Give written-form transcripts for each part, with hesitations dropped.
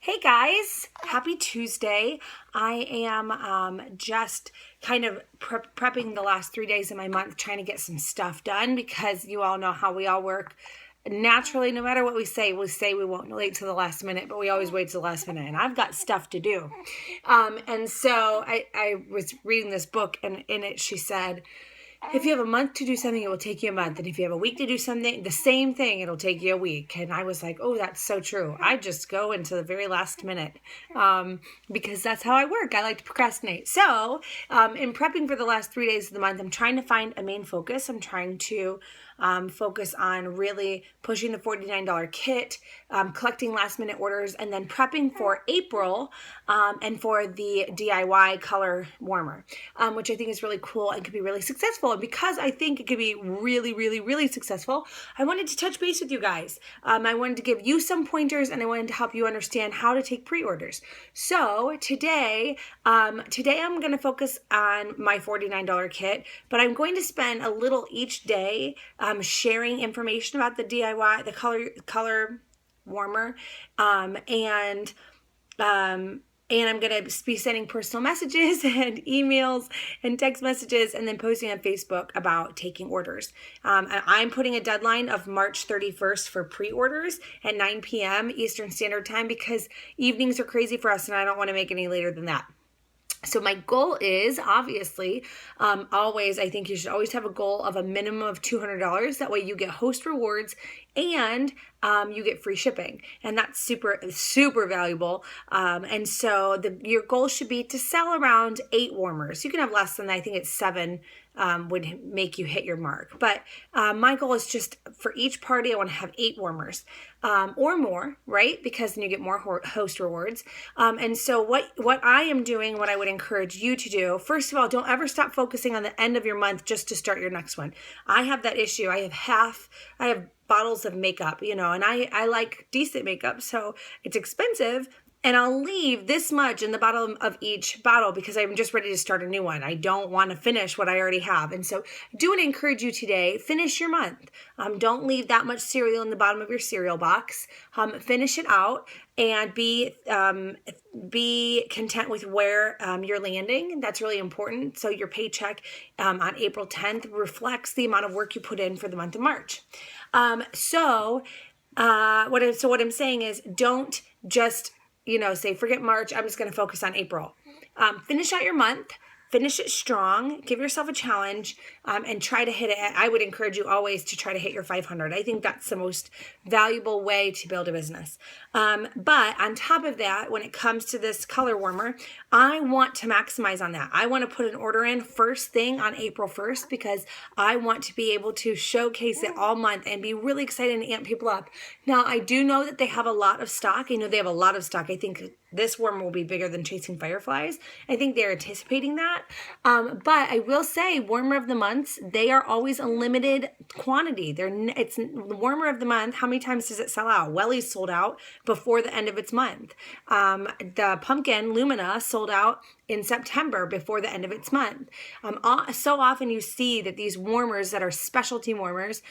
Hey guys, happy Tuesday. I am just kind of prepping the last 3 days of my month, trying to get some stuff done because you all know how we all work. Naturally, no matter what we say we won't wait till the last minute, but we always wait till the last minute. And I've got stuff to do. And so I was reading this book, and in it she said, if you have a month to do something, it will take you a month. And if you have a week to do something, the same thing, it'll take you a week. And I was like, oh, that's so true. I just go into the very last minute because that's how I work. I like to procrastinate. So in prepping for the last 3 days of the month, I'm trying to find a main focus. I'm trying to focus on really pushing the $49 kit, collecting last minute orders, and then prepping for April and for the DIY color warmer, which I think is really cool and could be really successful. And because I think it could be really, really, really successful, I wanted to touch base with you guys. I wanted to give you some pointers, and I wanted to help you understand how to take pre-orders. So today I'm going to focus on my $49 kit, but I'm going to spend a little each day sharing information about the DIY, the color warmer, and I'm going to be sending personal messages and emails and text messages and then posting on Facebook about taking orders. I'm putting a deadline of March 31st for pre-orders at 9 p.m. Eastern Standard Time because evenings are crazy for us and I don't want to make any later than that. So my goal is obviously I think you should always have a goal of a minimum of $200. That way you get host rewards and you get free shipping, and that's super, super valuable. And so your goal should be to sell around 8 warmers. You can have less than that. I think it's 7 would make you hit your mark. But my goal is just for each party, I want to have 8 warmers or more, right? Because then you get more host rewards. And so what I am doing, what I would encourage you to do, first of all, don't ever stop focusing on the end of your month just to start your next one. I have that issue. I have bottles of makeup, and I like decent makeup, so it's expensive. And I'll leave this much in the bottom of each bottle because I'm just ready to start a new one. I don't want to finish what I already have. And so I do want to encourage you today, finish your month. Don't leave that much cereal in the bottom of your cereal box. Finish it out and be content with where you're landing. That's really important. So your paycheck on April 10th reflects the amount of work you put in for the month of March. What I'm saying is don't just say, forget March, I'm just going to focus on April. Finish out your month, finish it strong, give yourself a challenge, and try to hit it. I would encourage you always to try to hit your 500. I think that's the most valuable way to build a business. But on top of that, when it comes to this color warmer, I want to maximize on that. I want to put an order in first thing on April 1st because I want to be able to showcase it all month and be really excited and amp people up. Now, I do know that they have a lot of stock. I know they have a lot of stock. I think this warmer will be bigger than Chasing Fireflies. I think they're anticipating that. But I will say, warmer of the months, they are always a limited quantity. It's the warmer of the month. How many times does it sell out? Welly's sold out before the end of its month. The pumpkin Lumina sold out in September before the end of its month. So often you see that these warmers that are specialty warmers,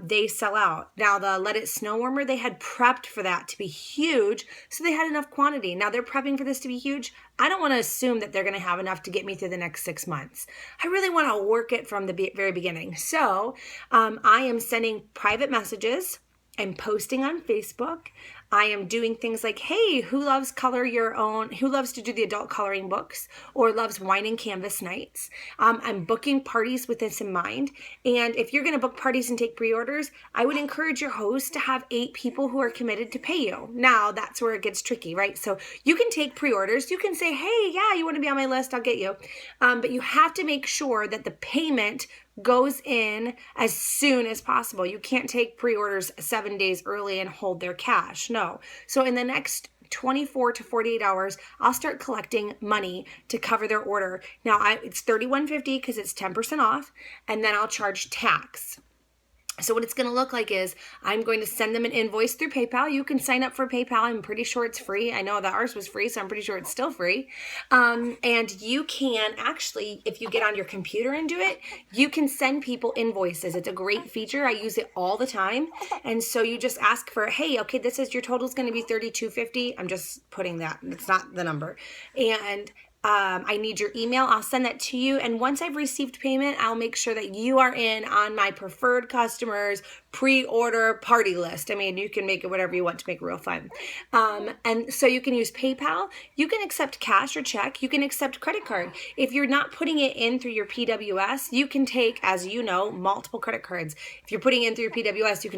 they sell out. Now the Let It Snow warmer, they had prepped for that to be huge, so they had enough quantity. Now they're prepping for this to be huge. I don't want to assume that they're going to have enough to get me through the next 6 months. I really want to work it from the very beginning. So I am sending private messages and posting on Facebook. I am doing things like, hey, who loves who loves to do the adult coloring books or loves wine and canvas nights? I'm booking parties with this in mind. And if you're going to book parties and take pre-orders, I would encourage your host to have 8 people who are committed to pay you. Now, that's where it gets tricky, right? So you can take pre-orders. You can say, hey, yeah, you want to be on my list? I'll get you. But you have to make sure that the payment goes in as soon as possible. You can't take pre-orders 7 days early and hold their cash. No. So in the next 24 to 48 hours, I'll start collecting money to cover their order. Now it's $31.50 because it's 10% off, and then I'll charge tax. So what it's going to look like is I'm going to send them an invoice through PayPal. You can sign up for PayPal. I'm pretty sure it's free. I know that ours was free, so I'm pretty sure it's still free. And you can actually, if you get on your computer and do it, you can send people invoices. It's a great feature. I use it all the time. And so you just ask for, hey, okay, this is your total is going to be $32.50. I'm just putting that. It's not the number. And I need your email. I'll send that to you. And once I've received payment, I'll make sure that you are in on my preferred customers pre-order party list. I mean, you can make it whatever you want to make it real fun. And so you can use PayPal. You can accept cash or check. You can accept credit card. If you're not putting it in through your PWS, you can take, as you know, multiple credit cards. If you're putting in through your PWS, you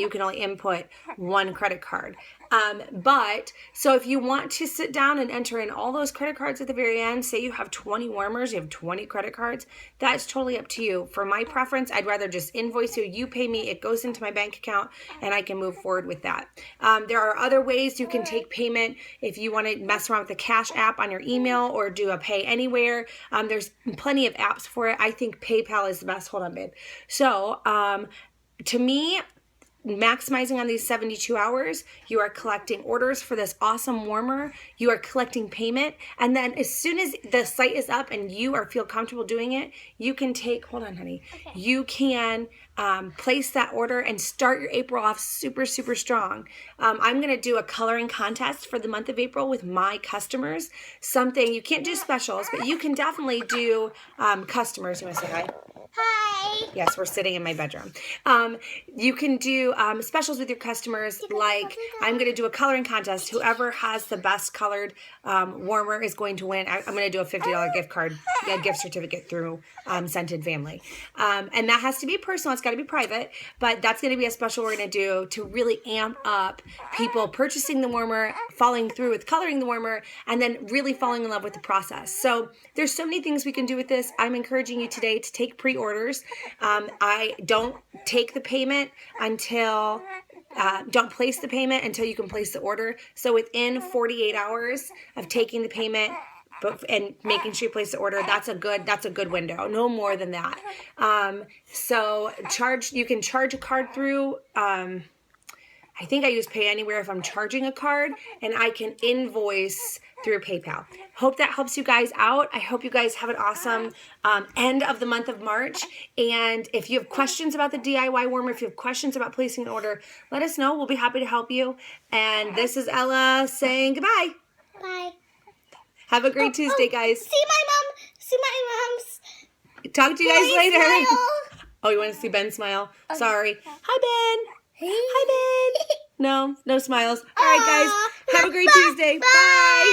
can only input one credit card. But so if you want to sit down and enter in all those credit cards at the very end, say you have 20 warmers, you have 20 credit cards, that's totally up to you. For my preference, I'd rather just invoice you. You pay me, it goes into my bank account, and I can move forward with that. There are other ways you can take payment if you want to mess around with the Cash app on your email or do a pay anywhere. There's plenty of apps for it. I think PayPal is the best. Hold on, babe. So to me, maximizing on these 72 hours, you are collecting orders for this awesome warmer, you are collecting payment, and then as soon as the site is up and you feel comfortable doing it, you can take, hold on honey, you can place that order and start your April off super, super strong. I'm going to do a coloring contest for the month of April with my customers. Something, you can't do specials, but you can definitely do customers. You want to say hi? Hi. Yes, we're sitting in my bedroom. You can do specials with your customers, like I'm going to do a coloring contest. Whoever has the best colored warmer is going to win. I'm going to do a $50 gift card, a gift certificate through Scented Family. And that has to be personal. It's got to be private, but that's going to be a special we're going to do to really amp up people purchasing the warmer, following through with coloring the warmer, and then really falling in love with the process. So there's so many things we can do with this. I'm encouraging you today to take pre-orders. I don't take the payment until, don't place the payment until you can place the order. So within 48 hours of taking the payment and making sure you place the order, that's a good window. No more than that. So you can charge a card through, I think I use Pay Anywhere if I'm charging a card, and I can invoice through PayPal. Hope that helps you guys out. I hope you guys have an awesome end of the month of March. And if you have questions about the DIY warmer, if you have questions about placing an order, let us know. We'll be happy to help you. And this is Ella saying goodbye. Bye. Have a great Tuesday, guys. See my mom's. Talk to you guys later. Smile. Oh, you want to see Ben smile? Sorry. Hi, Ben. Hey. Hi, Ben. No smiles. All right, guys. Have a great Tuesday. Bye.